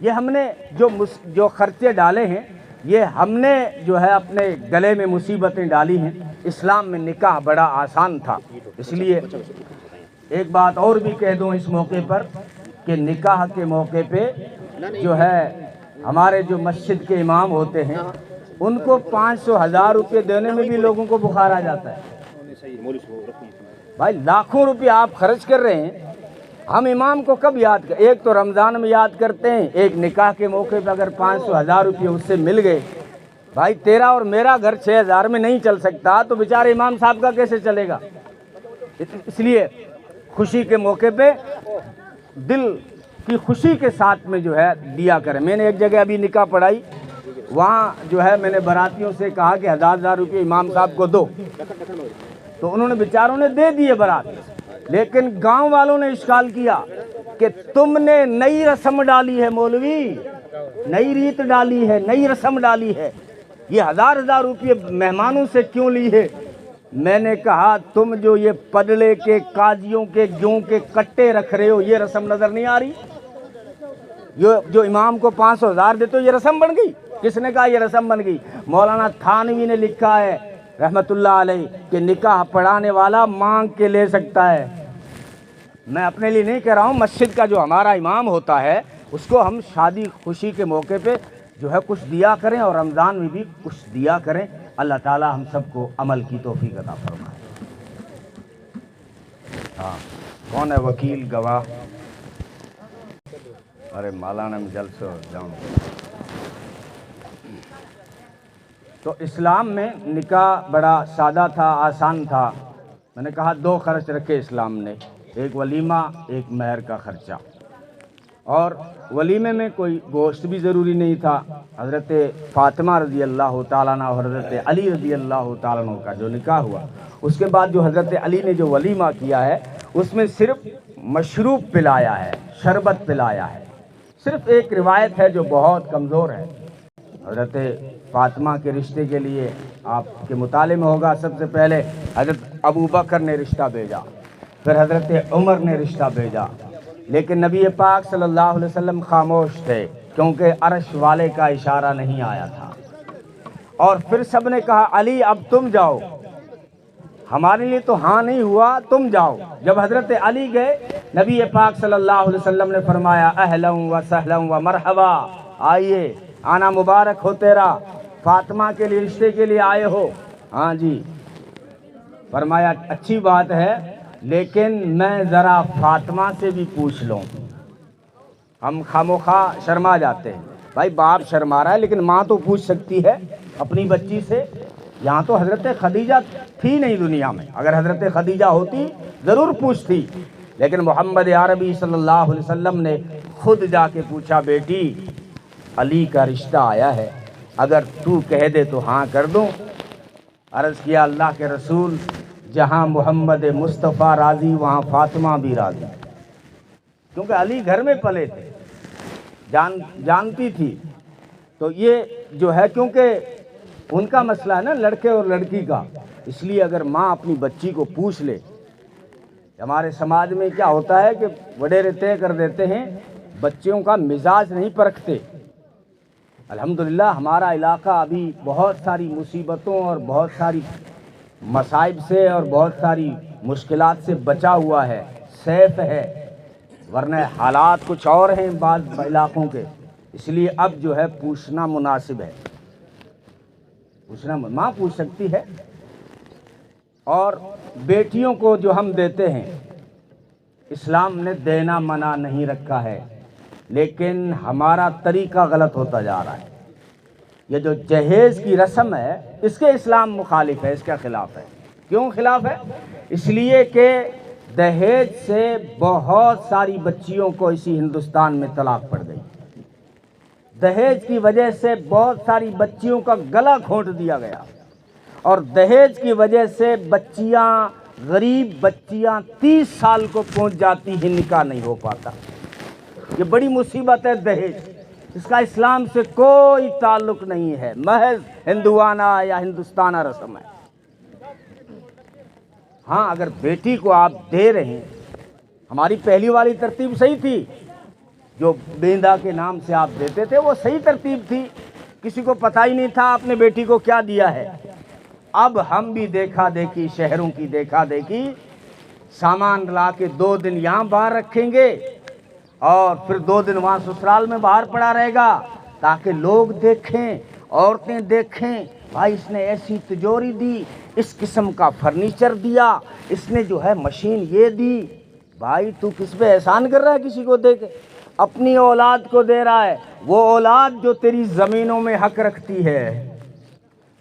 یہ ہم نے جو خرچے ڈالے ہیں یہ ہم نے جو ہے اپنے گلے میں مصیبتیں ڈالی ہیں. اسلام میں نکاح بڑا آسان تھا. اس لیے ایک بات اور بھی کہہ دوں اس موقع پر کہ نکاح کے موقع پہ جو ہے ہمارے جو مسجد کے امام ہوتے ہیں ان کو 500,000 روپے دینے میں بھی لوگوں کو بخار آ جاتا ہے. بھائی لاکھوں روپے آپ خرچ کر رہے ہیں, ہم امام کو کب یاد کریں؟ ایک تو رمضان میں یاد کرتے ہیں, ایک نکاح کے موقع پہ اگر 500,000 روپے اس سے مل گئے. بھائی تیرا اور میرا گھر 6,000 میں نہیں چل سکتا تو بیچارے امام صاحب کا کیسے چلے گا؟ اس لیے خوشی کے موقع پہ دل کی خوشی کے ساتھ میں جو ہے دیا کریں. میں نے ایک جگہ ابھی نکاح پڑھائی, وہاں جو ہے میں نے براتیوں سے کہا کہ 1,000 روپے امام صاحب کو دو, تو انہوں نے بیچاروں نے دے دیے برات. لیکن گاؤں والوں نے اشکال کیا کہ تم نے نئی رسم ڈالی ہے مولوی, نئی ریت ڈالی ہے, نئی رسم ڈالی ہے, یہ 1,000 روپے مہمانوں سے کیوں لی ہے؟ میں نے کہا تم جو یہ پدلے کے قاضیوں کے گیوں کے کٹے رکھ رہے ہو یہ رسم نظر نہیں آ رہی؟ جو امام کو 500,000 دیتے ہو یہ رسم بن گئی؟ کس نے کہا یہ رسم بن گئی؟ مولانا تھانوی نے لکھا ہے رحمت اللہ علیہ کہ نکاح پڑھانے والا مانگ کے لے سکتا ہے. میں اپنے لیے نہیں کہہ رہا ہوں, مسجد کا جو ہمارا امام ہوتا ہے اس کو ہم شادی خوشی کے موقع پہ جو ہے کچھ دیا کریں اور رمضان میں بھی کچھ دیا کریں. اللہ تعالی ہم سب کو عمل کی توفیق عطا فرمائے. ہاں کون ہے وکیل گواہ؟ ارے مولانا میں جلسے جاؤں. تو اسلام میں نکاح بڑا سادہ تھا, آسان تھا. میں نے کہا 2 خرچ رکھے اسلام نے, ایک ولیمہ ایک مہر کا خرچہ. اور ولیمے میں کوئی گوشت بھی ضروری نہیں تھا. حضرت فاطمہ رضی اللہ تعالیٰ عنہ اور حضرت علی رضی اللہ تعالیٰ عنہ کا جو نکاح ہوا اس کے بعد جو حضرت علی نے جو ولیمہ کیا ہے اس میں صرف مشروب پلایا ہے, شربت پلایا ہے. صرف ایک روایت ہے جو بہت کمزور ہے. حضرت فاطمہ کے رشتے کے لیے آپ کے مطالعے میں ہوگا, سب سے پہلے حضرت ابو بکر نے رشتہ بھیجا, پھر حضرت عمر نے رشتہ بھیجا, لیکن نبی پاک صلی اللہ علیہ وسلم خاموش تھے کیونکہ عرش والے کا اشارہ نہیں آیا تھا. اور پھر سب نے کہا علی اب تم جاؤ, ہمارے لیے تو ہاں نہیں ہوا, تم جاؤ. جب حضرت علی گئے نبی پاک صلی اللہ علیہ وسلم نے فرمایا اہلا و سہلا و مرحبا, آئیے آنا مبارک ہو تیرا, فاطمہ کے لیے رشتے کے لیے آئے ہو. ہاں جی. فرمایا اچھی بات ہے لیکن میں ذرا فاطمہ سے بھی پوچھ لوں. ہم خاموخواہ شرما جاتے ہیں. بھائی باپ شرما رہا ہے لیکن ماں تو پوچھ سکتی ہے اپنی بچی سے. یہاں تو حضرت خدیجہ تھی نہیں دنیا میں, اگر حضرت خدیجہ ہوتی ضرور پوچھتی, لیکن محمد عربی صلی اللہ علیہ وسلم نے خود جا کے پوچھا بیٹی علی کا رشتہ آیا ہے, اگر تو کہہ دے تو ہاں کر دوں. عرض کیا اللہ کے رسول جہاں محمد مصطفیٰ راضی وہاں فاطمہ بھی راضی, کیونکہ علی گھر میں پلے تھے, جانتی تھی. تو یہ جو ہے کیونکہ ان کا مسئلہ ہے نا لڑکے اور لڑکی کا, اس لیے اگر ماں اپنی بچی کو پوچھ لے. ہمارے سماج میں کیا ہوتا ہے کہ وڈیرے طے کر دیتے ہیں, بچیوں کا مزاج نہیں پرکھتے. الحمدللہ ہمارا علاقہ ابھی بہت ساری مصیبتوں اور بہت ساری مصائب سے اور بہت ساری مشکلات سے بچا ہوا ہے, سیف ہے, ورنہ حالات کچھ اور ہیں بعض علاقوں کے. اس لیے اب جو ہے پوچھنا مناسب ہے, پوچھنا ماں پوچھ سکتی ہے. اور بیٹیوں کو جو ہم دیتے ہیں اسلام نے دینا منع نہیں رکھا ہے, لیکن ہمارا طریقہ غلط ہوتا جا رہا ہے. یہ جو جہیز کی رسم ہے اس کے اسلام مخالف ہے, اس کے خلاف ہے. کیوں خلاف ہے؟ اس لیے کہ دہیج سے بہت ساری بچیوں کو اسی ہندوستان میں طلاق پڑ گئی. دہیج کی وجہ سے بہت ساری بچیوں کا گلا گھونٹ دیا گیا, اور دہیج کی وجہ سے بچیاں, غریب بچیاں 30 سال کو پہنچ جاتی ہیں, نکاح نہیں ہو پاتا. یہ بڑی مصیبت ہے دہیج, اس کا اسلام سے کوئی تعلق نہیں ہے, محض ہندوانہ یا ہندوستانہ رسم ہے. ہاں اگر بیٹی کو آپ دے رہے ہیں ہماری پہلی والی ترتیب صحیح تھی، جو بیندہ کے نام سے آپ دیتے تھے وہ صحیح ترتیب تھی، کسی کو پتہ ہی نہیں تھا اپنے بیٹی کو کیا دیا ہے۔ اب ہم بھی دیکھا دیکھی، شہروں کی دیکھا دیکھی، سامان لا کے 2 دن یہاں باہر رکھیں گے اور پھر 2 دن وہاں سسرال میں باہر پڑا رہے گا، تاکہ لوگ دیکھیں، عورتیں دیکھیں، بھائی اس نے ایسی تجوری دی، اس قسم کا فرنیچر دیا، اس نے جو ہے مشین یہ دی۔ بھائی تو کس پہ احسان کر رہا ہے؟ کسی کو دے کے اپنی اولاد کو دے رہا ہے، وہ اولاد جو تیری زمینوں میں حق رکھتی ہے،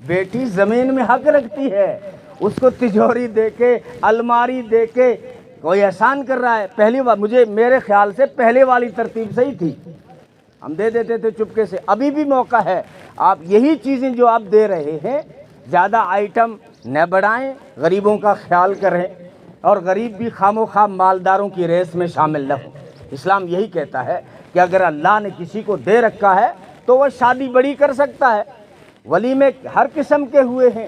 بیٹی زمین میں حق رکھتی ہے، اس کو تجوری دے کے، الماری دے کے کوئی احسان کر رہا ہے۔ پہلی بار میرے خیال سے پہلے والی ترتیب صحیح تھی، ہم دے دیتے تھے چپکے سے۔ ابھی بھی موقع ہے، آپ یہی چیزیں جو آپ دے رہے ہیں زیادہ آئٹم نہ بڑھائیں، غریبوں کا خیال کریں، اور غریب بھی خام و خواہ مالداروں کی ریس میں شامل نہ ہوں۔ اسلام یہی کہتا ہے کہ اگر اللہ نے کسی کو دے رکھا ہے تو وہ شادی بڑی کر سکتا ہے۔ ولیمے ہر قسم کے ہوئے ہیں،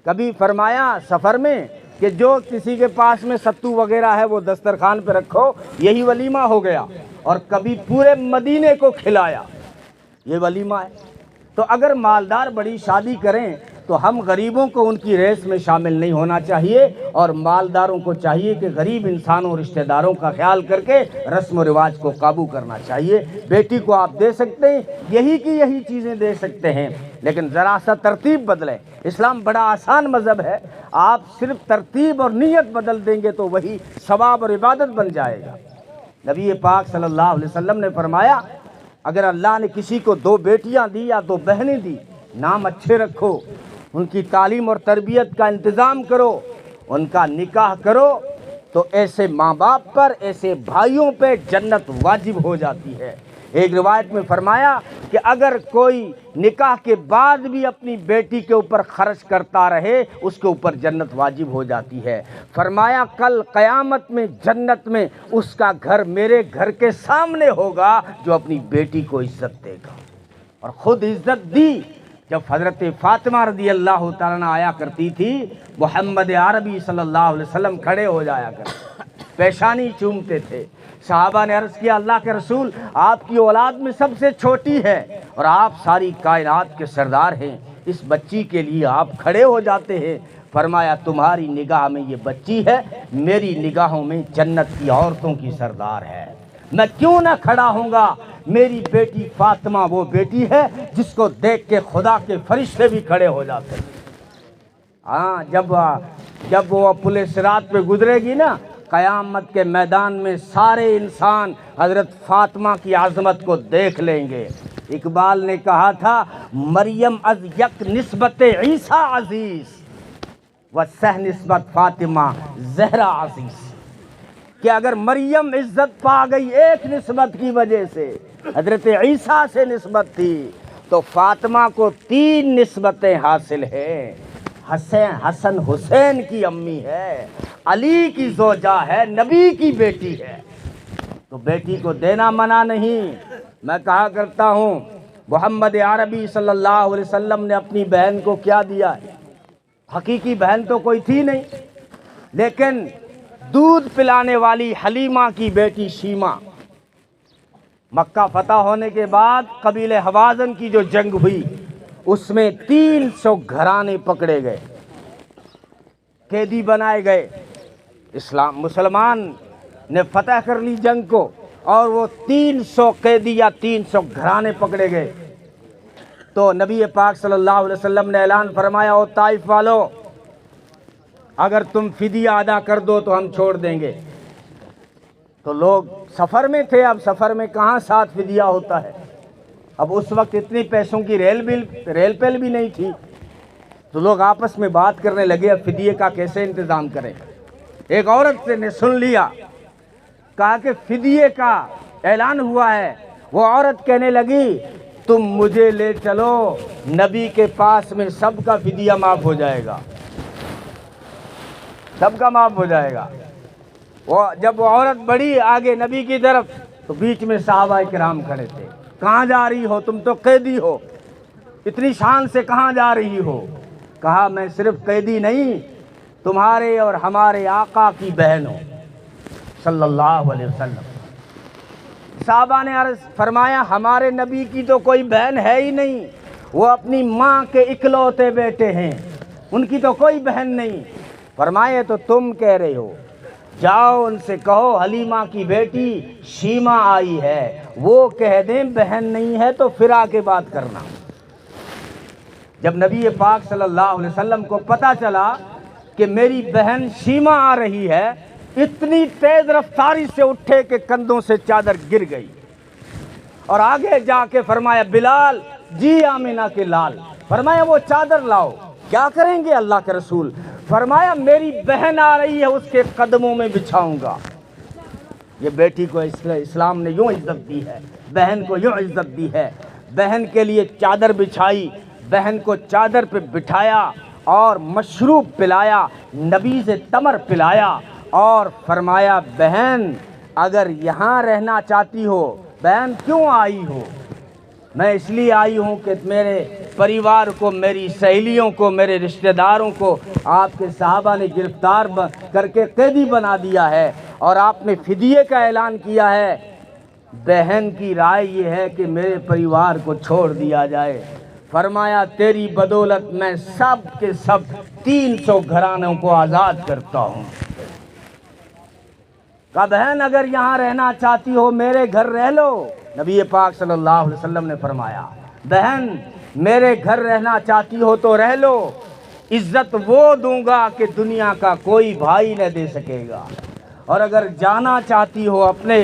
کبھی فرمایا سفر میں کہ جو کسی کے پاس میں ستو وغیرہ ہے وہ دسترخوان پہ رکھو، یہی ولیمہ ہو گیا، اور کبھی پورے مدینے کو کھلایا، یہ ولیمہ ہے۔ تو اگر مالدار بڑی شادی کریں تو ہم غریبوں کو ان کی ریس میں شامل نہیں ہونا چاہیے، اور مالداروں کو چاہیے کہ غریب انسانوں رشتہ داروں کا خیال کر کے رسم و رواج کو قابو کرنا چاہیے۔ بیٹی کو آپ دے سکتے ہیں، یہی کی یہی چیزیں دے سکتے ہیں، لیکن ذرا سا ترتیب بدلیں۔ اسلام بڑا آسان مذہب ہے، آپ صرف ترتیب اور نیت بدل دیں گے تو وہی ثواب اور عبادت بن جائے گا۔ نبی پاک صلی اللہ علیہ وسلم نے فرمایا، اگر اللہ نے کسی کو 2 بیٹیاں دی یا 2 بہنیں دی، نام اچھے رکھو، ان کی تعلیم اور تربیت کا انتظام کرو، ان کا نکاح کرو، تو ایسے ماں باپ پر، ایسے بھائیوں پہ جنت واجب ہو جاتی ہے۔ ایک روایت میں فرمایا کہ اگر کوئی نکاح کے بعد بھی اپنی بیٹی کے اوپر خرچ کرتا رہے، اس کے اوپر جنت واجب ہو جاتی ہے۔ فرمایا کل قیامت میں جنت میں اس کا گھر میرے گھر کے سامنے ہوگا جو اپنی بیٹی کو عزت دے گا، اور خود عزت دی۔ جب حضرت فاطمہ رضی اللہ تعالیٰ عنہ آیا کرتی تھی، محمد عربی صلی اللہ علیہ وسلم کھڑے ہو جایا کرتے، پیشانی چومتے تھے۔ صحابہ نے عرض کیا، اللہ کے رسول آپ کی اولاد میں سب سے چھوٹی ہے اور آپ ساری کائنات کے سردار ہیں، اس بچی کے لیے آپ کھڑے ہو جاتے ہیں۔ فرمایا تمہاری نگاہ میں یہ بچی ہے، میری نگاہوں میں جنت کی عورتوں کی سردار ہے، میں کیوں نہ کھڑا ہوں گا؟ میری بیٹی فاطمہ وہ بیٹی ہے جس کو دیکھ کے خدا کے فرشتے بھی کھڑے ہو جاتے ہیں۔ ہاں، جب وہ پل صراط پہ گزرے گی نا، قیامت کے میدان میں سارے انسان حضرت فاطمہ کی عظمت کو دیکھ لیں گے۔ اقبال نے کہا تھا، مریم از یک نسبت عیسیٰ عزیز و سہ نسبت فاطمہ زہرا عزیز، کہ اگر مریم عزت پا گئی ایک نسبت کی وجہ سے، حضرت عیسیٰ سے نسبت تھی، تو فاطمہ کو 3 نسبتیں حاصل ہیں۔ حسن حسین کی امی ہے، علی کی زوجہ ہے، نبی کی بیٹی ہے، تو بیٹی کو دینا منع نہیں۔ میں کہا کرتا ہوں، محمد عربی صلی اللہ علیہ وسلم نے اپنی بہن کو کیا دیا ہے؟ حقیقی بہن تو کوئی تھی نہیں، لیکن دودھ پلانے والی حلیمہ کی بیٹی شیمہ، مکہ فتح ہونے کے بعد قبیلہ حوازن کی جو جنگ ہوئی، اس میں 300 گھرانے پکڑے گئے، قیدی بنائے گئے۔ مسلمان نے فتح کر لی جنگ کو، اور وہ 300 قیدی یا 300 گھرانے پکڑے گئے۔ تو نبی پاک صلی اللہ علیہ وسلم نے اعلان فرمایا، او طائف والو، اگر تم فدیہ ادا کر دو تو ہم چھوڑ دیں گے۔ تو لوگ سفر میں تھے، اب سفر میں کہاں ساتھ فدیہ ہوتا ہے؟ اب اس وقت اتنی پیسوں کی ریل پیل بھی نہیں تھی، تو لوگ آپس میں بات کرنے لگے اب فدیے کا کیسے انتظام کریں۔ ایک عورت نے سن لیا، کہا کہ فدیے کا اعلان ہوا ہے۔ وہ عورت کہنے لگی، تم مجھے لے چلو نبی کے پاس میں، سب کا فدیہ معاف ہو جائے گا، سب کا معاف ہو جائے گا۔ جب وہ عورت بڑھی آگے نبی کی طرف، تو بیچ میں صحابہ کرام کھڑے تھے۔ کہاں جا رہی ہو؟ تم تو قیدی ہو، اتنی شان سے کہاں جا رہی ہو؟ کہا میں صرف قیدی نہیں، تمہارے اور ہمارے آقا کی بہن ہوں، صلی اللہ علیہ وسلم۔ صحابہ نے عرض فرمایا ہمارے نبی کی تو کوئی بہن ہے ہی نہیں، وہ اپنی ماں کے اکلوتے بیٹے ہیں، ان کی تو کوئی بہن نہیں۔ فرمایا تو تم کہہ رہے ہو، جاؤ ان سے کہو حلیمہ کی بیٹی شیمہ آئی ہے، وہ کہہ دیں بہن نہیں ہے تو پھر آ کے بات کرنا۔ جب نبی پاک صلی اللہ علیہ وسلم کو پتہ چلا کہ میری بہن شیمہ آ رہی ہے، اتنی تیز رفتاری سے اٹھے کہ کندھوں سے چادر گر گئی، اور آگے جا کے فرمایا بلال جی آمنہ کے لال، فرمایا وہ چادر لاؤ۔ کیا کریں گے اللہ کے رسول؟ فرمایا میری بہن آ رہی ہے، اس کے قدموں میں بچھاؤں گا۔ یہ بیٹی کو اسلام نے یوں عزت دی ہے، بہن کو یوں عزت دی ہے۔ بہن کے لیے چادر بچھائی، بہن کو چادر پہ بٹھایا اور مشروب پلایا، نبیذ تمر پلایا، اور فرمایا بہن اگر یہاں رہنا چاہتی ہو، بہن کیوں آئی ہو؟ میں اس لیے آئی ہوں کہ میرے پریوار کو، میری سہیلیوں کو، میرے رشتہ داروں کو آپ کے صحابہ نے گرفتار کر کے قیدی بنا دیا ہے، اور آپ نے فدیے کا اعلان کیا ہے۔ بہن کی رائے یہ ہے کہ میرے پریوار کو چھوڑ دیا جائے۔ فرمایا تیری بدولت میں سب کے سب 300 گھرانوں کو آزاد کرتا ہوں۔ کہا بہن اگر یہاں رہنا چاہتی ہو میرے گھر رہ لو۔ نبی پاک صلی اللہ علیہ وسلم نے فرمایا بہن میرے گھر رہنا چاہتی ہو تو رہ لو، عزت وہ دوں گا کہ دنیا کا کوئی بھائی نہ دے سکے گا، اور اگر جانا چاہتی ہو اپنے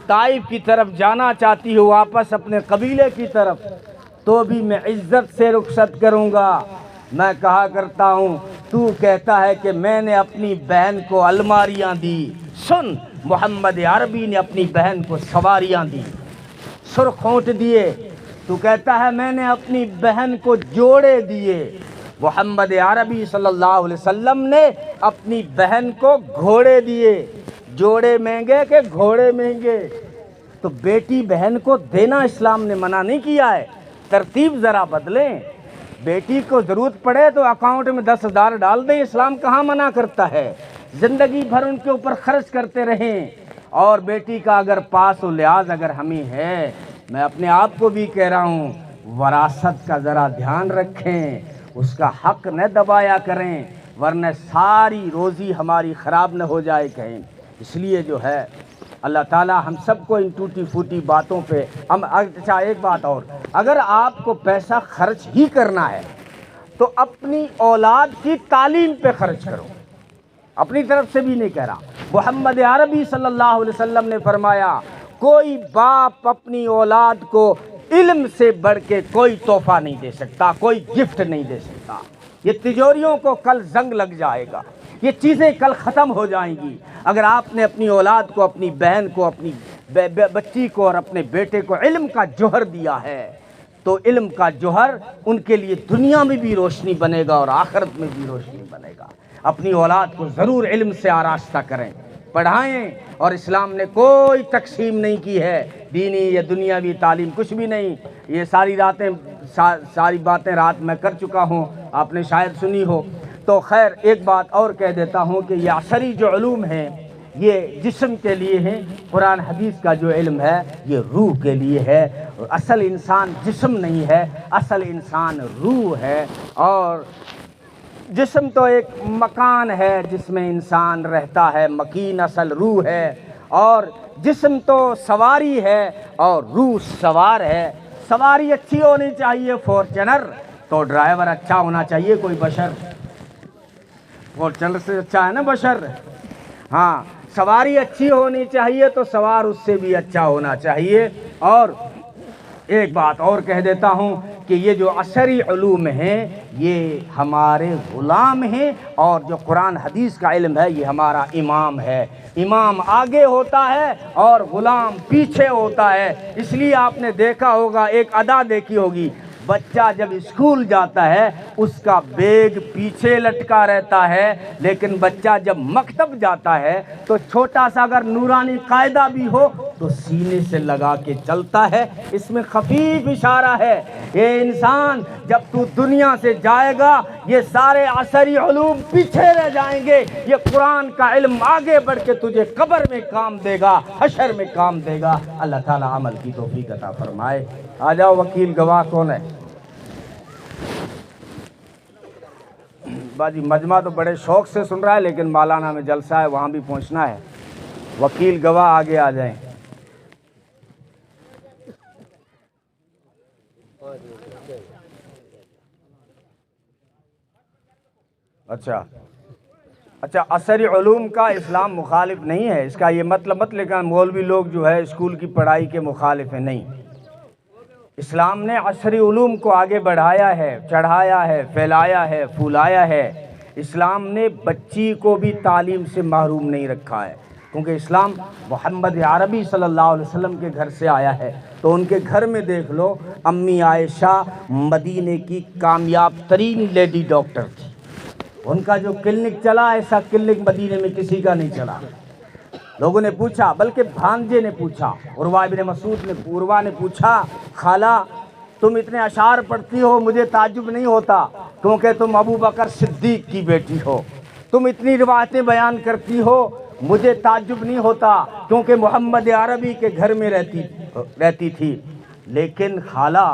طائف کی طرف جانا چاہتی ہو، واپس اپنے قبیلے کی طرف، تو بھی میں عزت سے رخصت کروں گا۔ میں کہا کرتا ہوں تو کہتا ہے کہ میں نے اپنی بہن کو الماریاں دی، سن محمد عربی نے اپنی بہن کو سواریاں دی، سرخ ہونٹ دیے۔ تو کہتا ہے میں نے اپنی بہن کو جوڑے دیے۔ محمد عربی صلی اللہ علیہ وسلم نے اپنی بہن کو گھوڑے دیے۔ جوڑے مہنگے کہ گھوڑے مہنگے؟ تو بیٹی بہن کو دینا اسلام نے منع نہیں کیا ہے، ترتیب ذرا بدلیں۔ بیٹی کو ضرورت پڑے تو اکاؤنٹ میں 10,000 ڈال دیں، اسلام کہاں منع کرتا ہے؟ زندگی بھر ان کے اوپر خرچ کرتے رہیں۔ اور بیٹی کا اگر پاس و لحاظ اگر ہمیں ہے، میں اپنے آپ کو بھی کہہ رہا ہوں وراثت کا ذرا دھیان رکھیں، اس کا حق نہ دبایا کریں، ورنہ ساری روزی ہماری خراب نہ ہو جائے کہیں۔ اس لیے جو ہے اللہ تعالیٰ ہم سب کو ان ٹوٹی پھوٹی باتوں پہ اچھا ایک بات اور، اگر آپ کو پیسہ خرچ ہی کرنا ہے تو اپنی اولاد کی تعلیم پہ خرچ کرو، اپنی طرف سے بھی نہیں کہہ رہا۔ محمد عربی صلی اللہ علیہ وسلم نے فرمایا کوئی باپ اپنی اولاد کو علم سے بڑھ کے کوئی تحفہ نہیں دے سکتا، کوئی گفٹ نہیں دے سکتا۔ یہ تجوریوں کو کل زنگ لگ جائے گا، یہ چیزیں کل ختم ہو جائیں گی۔ اگر آپ نے اپنی اولاد کو، اپنی بہن کو، اپنی بچی کو اور اپنے بیٹے کو علم کا جوہر دیا ہے تو علم کا جوہر ان کے لیے دنیا میں بھی روشنی بنے گا اور آخرت میں بھی روشنی بنے گا۔ اپنی اولاد کو ضرور علم سے آراستہ کریں، پڑھائیں، اور اسلام نے کوئی تقسیم نہیں کی ہے، دینی یا دنیاوی تعلیم کچھ بھی نہیں۔ یہ ساری باتیں رات میں کر چکا ہوں، آپ نے شاید سنی ہو۔ تو خیر ایک بات اور کہہ دیتا ہوں کہ یہ عصری جو علوم ہیں یہ جسم کے لیے ہیں، قرآن حدیث کا جو علم ہے یہ روح کے لیے ہے۔ اصل انسان جسم نہیں ہے، اصل انسان روح ہے، اور جسم تو ایک مکان ہے جس میں انسان رہتا ہے، مکین اصل روح ہے، اور جسم تو سواری ہے اور روح سوار ہے۔ سواری اچھی ہونی چاہیے، فارچونر، تو ڈرائیور اچھا ہونا چاہیے، کوئی بشر۔ فارچونر سے اچھا ہے نا بشر؟ ہاں، سواری اچھی ہونی چاہیے تو سوار اس سے بھی اچھا ہونا چاہیے۔ اور ایک بات اور کہہ دیتا ہوں کہ یہ جو عصری علوم ہیں یہ ہمارے غلام ہیں، اور جو قرآن حدیث کا علم ہے یہ ہمارا امام ہے۔ امام آگے ہوتا ہے اور غلام پیچھے ہوتا ہے۔ اس لیے آپ نے دیکھا ہوگا، ایک ادا دیکھی ہوگی، بچہ جب اسکول جاتا ہے اس کا بیگ پیچھے لٹکا رہتا ہے، لیکن بچہ جب مکتب جاتا ہے تو چھوٹا سا اگر نورانی قاعدہ بھی ہو تو سینے سے لگا کے چلتا ہے۔ اس میں خفیف اشارہ ہے، یہ انسان جب تو دنیا سے جائے گا یہ سارے عصری علوم پیچھے رہ جائیں گے، یہ قرآن کا علم آگے بڑھ کے تجھے قبر میں کام دے گا، حشر میں کام دے گا۔ اللہ تعالیٰ عمل کی توفیق عطا فرمائے۔ آ جاؤ، وکیل گواہ کون ہے؟ باجی مجمع تو بڑے شوق سے سن رہا ہے، لیکن مولانا میں جلسہ ہے، وہاں بھی پہنچنا ہے۔ وکیل گواہ آگے آ جائیں۔ اچھا، عصری علوم کا اسلام مخالف نہیں ہے، اس کا یہ مطلب مت لکھا مولوی لوگ جو ہے اسکول کی پڑھائی کے مخالف ہیں، نہیں۔ اسلام نے عصری علوم کو آگے بڑھایا ہے، چڑھایا ہے، پھیلایا ہے، پھولایا ہے۔ اسلام نے بچی کو بھی تعلیم سے محروم نہیں رکھا ہے، کیونکہ اسلام محمد عربی صلی اللہ علیہ وسلم کے گھر سے آیا ہے، تو ان کے گھر میں دیکھ لو، امی عائشہ مدینے کی کامیاب ترین لیڈی ڈاکٹر تھی۔ ان کا جو کلینک چلا، ایسا کلینک مدینے میں کسی کا نہیں چلا۔ لوگوں نے پوچھا، بلکہ بھانجے نے پوچھا، عروہ ابن مسعود نے پوچھا، خالہ تم اتنے اشعار پڑھتی ہو، مجھے تعجب نہیں ہوتا کیونکہ تم ابو بکر صدیق کی بیٹی ہو۔ تم اتنی روایتیں بیان کرتی ہو، مجھے تعجب نہیں ہوتا کیونکہ محمد عربی کے گھر میں رہتی تھی۔ لیکن خالہ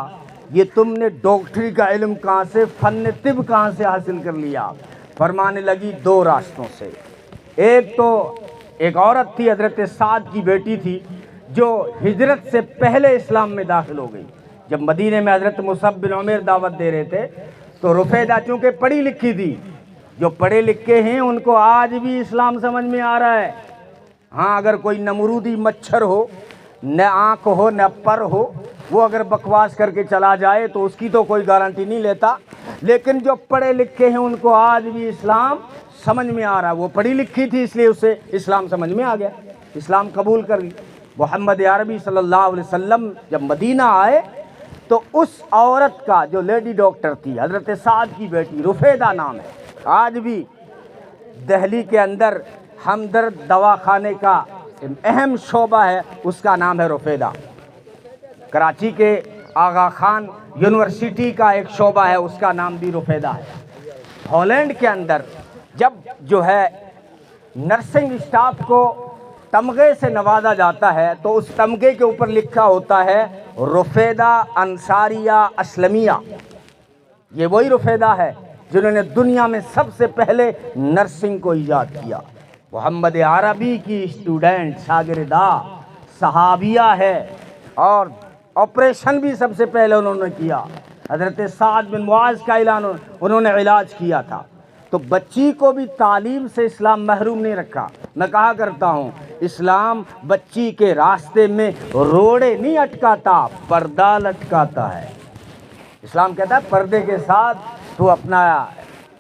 یہ تم نے ڈاکٹری کا علم کہاں سے، فن طب کہاں سے حاصل کر لیا؟ فرمانے لگی دو راستوں سے۔ ایک عورت تھی، حضرت سعد کی بیٹی تھی، جو ہجرت سے پہلے اسلام میں داخل ہو گئی۔ جب مدینے میں حضرت مصعب بن عمیر دعوت دے رہے تھے تو رفیدہ چونکہ پڑھی لکھی تھی، جو پڑھے لکھے ہیں ان کو آج بھی اسلام سمجھ میں آ رہا ہے۔ ہاں، اگر کوئی نمرودی مچھر ہو، نہ آنکھ ہو نہ پر ہو، وہ اگر بکواس کر کے چلا جائے تو اس کی تو کوئی گارنٹی نہیں لیتا، لیکن جو پڑھے لکھے ہیں ان کو آج بھی اسلام سمجھ میں آ رہا ہے۔ وہ پڑھی لکھی تھی اس لیے اسے اسلام سمجھ میں آ گیا، اسلام قبول کر لی۔ محمد عربی صلی اللہ علیہ وسلم جب مدینہ آئے تو اس عورت کا جو لیڈی ڈاکٹر تھی، حضرت سعد کی بیٹی، رفیدہ نام ہے، آج بھی دہلی کے اندر ہمدرد دواخانے کا اہم شعبہ ہے، اس کا نام ہے رفیدہ۔ کراچی کے آغا خان یونیورسٹی کا ایک شعبہ ہے، اس کا نام بھی رفیدہ ہے۔ ہالینڈ کے اندر جب جو ہے نرسنگ اسٹاف کو تمغے سے نوازا جاتا ہے تو اس تمغے کے اوپر لکھا ہوتا ہے رفیدہ انصاریہ اسلمیہ۔ یہ وہی رفیدہ ہے جنہوں نے دنیا میں سب سے پہلے نرسنگ کو ایجاد کیا۔ محمد عربی کی اسٹوڈنٹ، شاگردہ، صحابیہ ہے، اور آپریشن بھی سب سے پہلے انہوں نے کیا۔ حضرت سعد بن معاذ کا انہوں نے علاج کیا تھا۔ تو بچی کو بھی تعلیم سے اسلام محروم نہیں رکھا۔ میں کہا کرتا ہوں، اسلام بچی کے راستے میں روڑے نہیں اٹکاتا، پردہ لٹکاتا ہے۔ اسلام کہتا ہے پردے کے ساتھ تو اپنا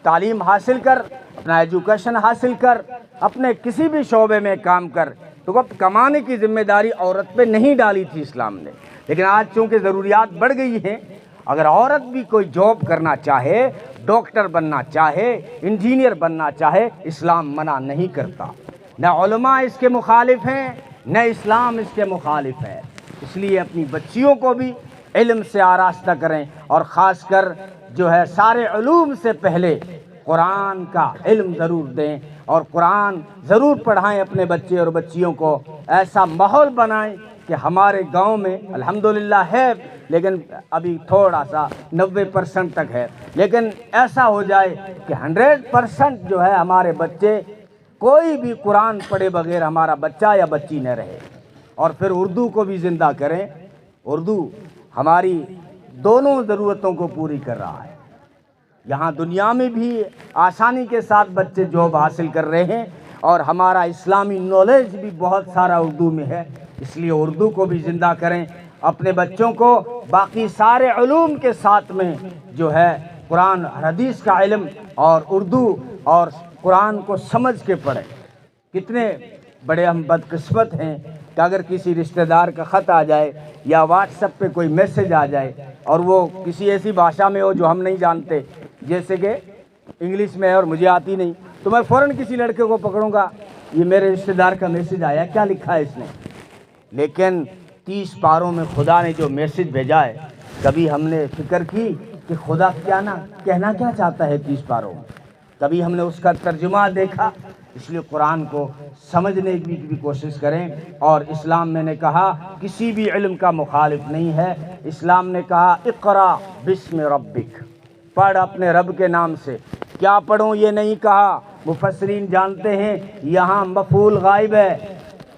تعلیم حاصل کر، اپنا ایجوکیشن حاصل کر، اپنے کسی بھی شعبے میں کام کر۔ تو اب کمانے کی ذمہ داری عورت پہ نہیں ڈالی تھی اسلام نے، لیکن آج چونکہ ضروریات بڑھ گئی ہیں، اگر عورت بھی کوئی جاب کرنا چاہے، ڈاکٹر بننا چاہے، انجینئر بننا چاہے، اسلام منع نہیں کرتا۔ نہ علماء اس کے مخالف ہیں، نہ اسلام اس کے مخالف ہے۔ اس لیے اپنی بچیوں کو بھی علم سے آراستہ کریں، اور خاص کر جو ہے سارے علوم سے پہلے قرآن کا علم ضرور دیں، اور قرآن ضرور پڑھائیں اپنے بچے اور بچیوں کو۔ ایسا ماحول بنائیں کہ ہمارے گاؤں میں الحمدللہ ہے، لیکن ابھی تھوڑا سا 90% تک ہے، لیکن ایسا ہو جائے کہ 100% جو ہے ہمارے بچے، کوئی بھی قرآن پڑھے بغیر ہمارا بچہ یا بچی نہ رہے۔ اور پھر اردو کو بھی زندہ کریں۔ اردو ہماری دونوں ضرورتوں کو پوری کر رہا ہے۔ یہاں دنیا میں بھی آسانی کے ساتھ بچے جاب حاصل کر رہے ہیں، اور ہمارا اسلامی نالج بھی بہت سارا اردو میں ہے، اس لیے اردو کو بھی زندہ کریں۔ اپنے بچوں کو باقی سارے علوم کے ساتھ میں جو ہے قرآن حدیث کا علم اور اردو اور قرآن کو سمجھ کے پڑھیں۔ کتنے بڑے ہم بدقسمت ہیں کہ اگر کسی رشتہ دار کا خط آ جائے یا واٹس ایپ پہ کوئی میسج آ جائے اور وہ کسی ایسی بھاشا میں ہو جو ہم نہیں جانتے، جیسے کہ انگلش میں ہے اور مجھے آتی نہیں، تو میں فوراً کسی لڑکے کو پکڑوں گا، یہ میرے رشتہ دار کا میسج آیا، کیا لکھا ہے اس نے؟ لیکن 30 پاروں میں خدا نے جو میسج بھیجا ہے، کبھی ہم نے فکر کی کہ خدا کہنا کیا چاہتا ہے 30 پاروں میں؟ کبھی ہم نے اس کا ترجمہ دیکھا؟ اس لیے قرآن کو سمجھنے کی بھی کوشش کریں۔ اور اسلام میں نے کہا کسی بھی علم کا مخالف نہیں ہے۔ اسلام نے کہا اقرا بسم ربک، پڑھ اپنے رب کے نام سے۔ کیا پڑھوں یہ نہیں کہا، مفسرین جانتے ہیں یہاں مفعول غائب ہے۔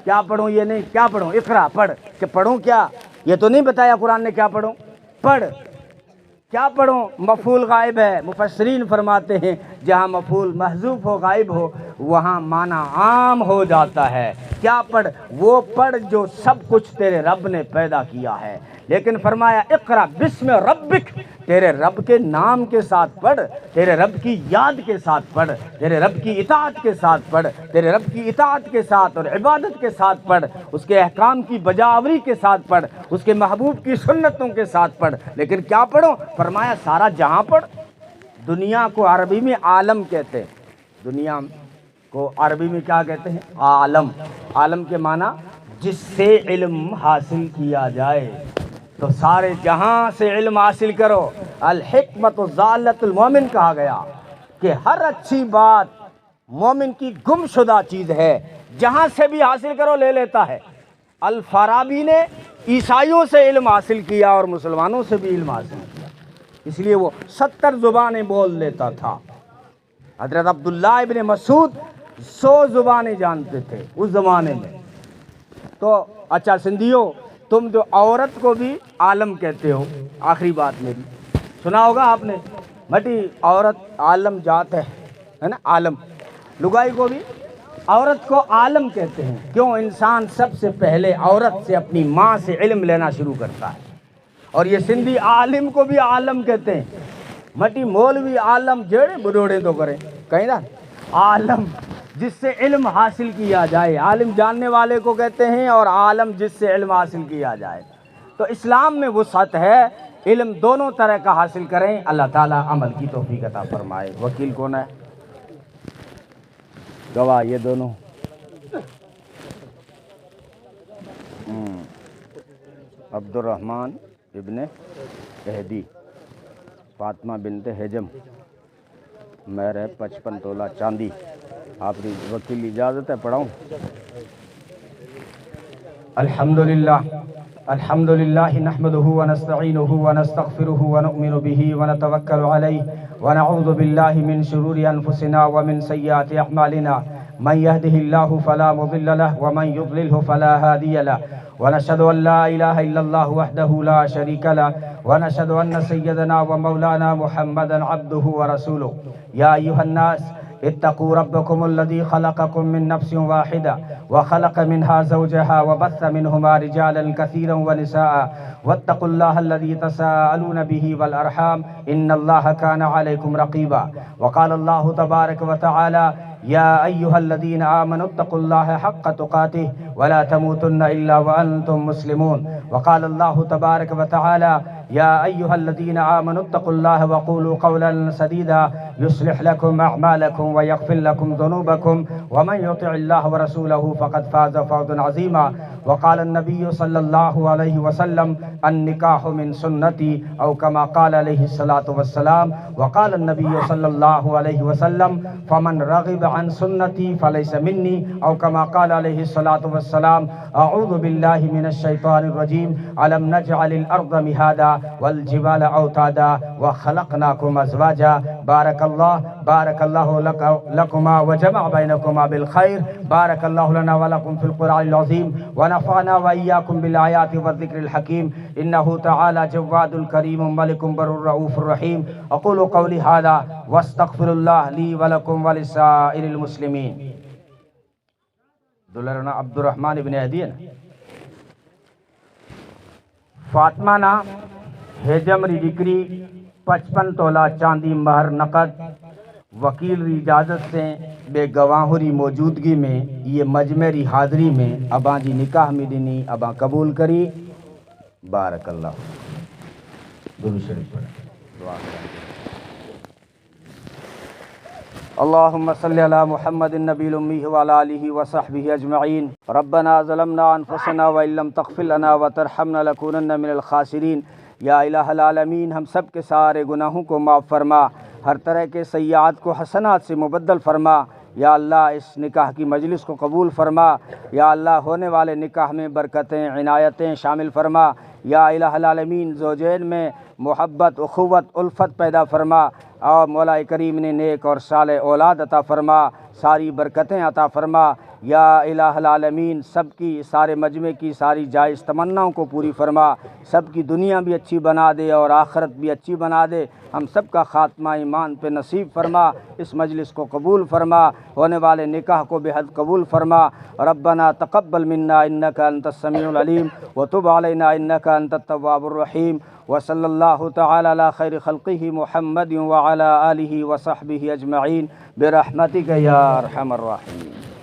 کیا پڑھوں یہ نہیں، کیا پڑھوں، اقرا پڑھ، کہ پڑھوں کیا یہ تو نہیں بتایا قرآن نے کیا پڑھوں، پڑھ کیا پڑھوں، مفعول غائب ہے۔ مفسرین فرماتے ہیں جہاں مفعول محذوف ہو، غائب ہو، وہاں معنی عام ہو جاتا ہے۔ کیا پڑھ، وہ پڑھ جو سب کچھ تیرے رب نے پیدا کیا ہے۔ لیکن فرمایا اقرا بسم ربک، تیرے رب کے نام کے ساتھ پڑھ، تیرے رب کی یاد کے ساتھ پڑھ، تیرے رب کی اطاعت کے ساتھ پڑھ، تیرے رب کی اطاعت کے ساتھ اور عبادت کے ساتھ پڑھ، اس کے احکام کی بجاوری کے ساتھ پڑھ، اس کے محبوب کی سنتوں کے ساتھ پڑھ۔ لیکن کیا پڑھو، فرمایا سارا جہاں پڑھ۔ دنیا کو عربی میں عالم کہتے ہیں، دنیا کو عربی میں کیا کہتے ہیں، عالم۔ عالم کے معنی جس سے علم حاصل کیا جائے، تو سارے جہاں سے علم حاصل کرو۔ الحکمت ضالۃ المومن کہا گیا کہ ہر اچھی بات مومن کی گم شدہ چیز ہے، جہاں سے بھی حاصل کرو لے لیتا ہے۔ الفارابی نے عیسائیوں سے علم حاصل کیا اور مسلمانوں سے بھی علم حاصل کیا، اس لیے وہ 70 زبانیں بول لیتا تھا۔ حضرت عبداللہ ابن مسعود 100 زبانیں جانتے تھے اس زمانے میں۔ تو اچھا سندھیوں، تم جو عورت کو بھی عالم کہتے ہو، آخری بات میری سنا ہوگا آپ نے، بھٹی عورت عالم جات ہے نا، عالم۔ لگائی کو بھی عورت کو عالم کہتے ہیں، کیوں؟ انسان سب سے پہلے عورت سے، اپنی ماں سے علم لینا شروع کرتا ہے۔ اور یہ سندھی عالم کو بھی عالم کہتے ہیں، مٹی مولوی عالم جڑے بڑوڑے تو کریں کہیں نا، عالم جس سے علم حاصل کیا جائے، عالم جاننے والے کو کہتے ہیں، اور عالم جس سے علم حاصل کیا جائے۔ تو اسلام میں وسعت ہے، علم دونوں طرح کا حاصل کریں۔ اللہ تعالیٰ عمل کی توفیق عطا فرمائے۔ وکیل کون ہے؟ گواہ یہ دونوں، عبد الرحمن ابن اہدی، فاطمہ بنت حجم، مہر ہے 55 تولہ چاندی۔ آپ کی وکیل اجازت ہے پڑھاؤں؟ الحمدللہ نحمده ونستعینه ونستغفره ونؤمن به ونتوکل علیہ ونعوذ باللہ من شرور انفسنا ومن سیئات اعمالنا، من يهده الله فلا مضل له ومن يضلله فلا هادي له، ونشهد ان لا اله الا الله وحده لا شريك له، ونشهد ان سيدنا ومولانا محمدا عبده ورسوله۔ يا ايها الناس اتقوا ربكم الذي خلقكم من نفس واحدة وخلق منها زوجها وبث منهما رجالا كثيرا ونساء، واتقوا الله الذي تساءلون به والأرحام إن الله كان عليكم رقيبا۔ وقال الله تبارك وتعالى يا أيها الذين آمنوا اتقوا الله حق تقاته ولا تموتن إلا وأنتم مسلمون۔ وقال الله تبارك وتعالى يا أيها الذين آمنوا اتقوا الله وقولوا قولا سديدا يصلح لكم أعمالكم ويغفر لكم ذنوبكم ومن يطع الله ورسوله فقد فاز فوزا عظيما۔ وقال النبي صلى الله عليه وسلم النكاح من سنتي أو كما قال عليه الصلاة والسلام۔ وقال النبي صلى الله عليه وسلم فمن رغب عن سنتي فليس مني أو كما قال عليه الصلاة والسلام۔ أعوذ بالله من الشيطان الرجيم۔ ألم نجعل الأرض مهادا والجبال أوتادا وخلقناكم أزواجا، بارك الله لكما وجمع بينكما بالخير، بارك الله لنا ولكم في القرآن العظيم، ونفعنا وإياكم بالآيات والذكر الحكيم، إنه تعالى جواد الكريم ملك بر الرؤوف الرحيم۔ أقول قولي هذا واستغفر الله لي ولكم ولسائر المسلمين۔ دلرنا عبد الرحمن ابن اہدی ہے نا، فاطمہ نا ہیجم ری ڈکری 55 تولہ چاندی مہر نقد، وکیل ری اجازت سے بے گواہوں ری موجودگی میں یہ مجمع ری حاضری میں اباں جی نکاح میں دینی اباں قبول کری۔ بارک اللہ۔ درود شریف پڑھیں، دعا کریں۔ اللهم صل على محمد النبي الأمي وعلى آله وصحبه أجمعين ربنا ظلمنا أنفسنا وإن لم تغفر لنا وترحمنا لنكونن من الخاسرین۔ یا الہ العالمین ہم سب کے سارے گناہوں کو معاف فرما، ہر طرح کے سیئات کو حسنات سے مبدل فرما۔ یا اللہ اس نکاح کی مجلس کو قبول فرما، یا اللہ ہونے والے نکاح میں برکتیں عنایتیں شامل فرما۔ یا الہ العالمین زوجین میں محبت اخوت الفت پیدا فرما، اور مولا کریم نے نیک اور صالح اولاد عطا فرما، ساری برکتیں عطا فرما۔ یا الہ العالمین سب کی سارے مجمع کی ساری جائز تمناؤں کو پوری فرما، سب کی دنیا بھی اچھی بنا دے اور آخرت بھی اچھی بنا دے، ہم سب کا خاتمہ ایمان پہ نصیب فرما، اس مجلس کو قبول فرما، ہونے والے نکاح کو بے حد قبول فرما۔ ربنا تقبل منا انک انت السمیع العلیم وتب علینا انک انت التواب الرحیم، وصلی اللہ تعالی علی خیر خلقہ محمد وعلی آلہ وصحبہ اجمعین برحمتک یا ارحم الراحمین۔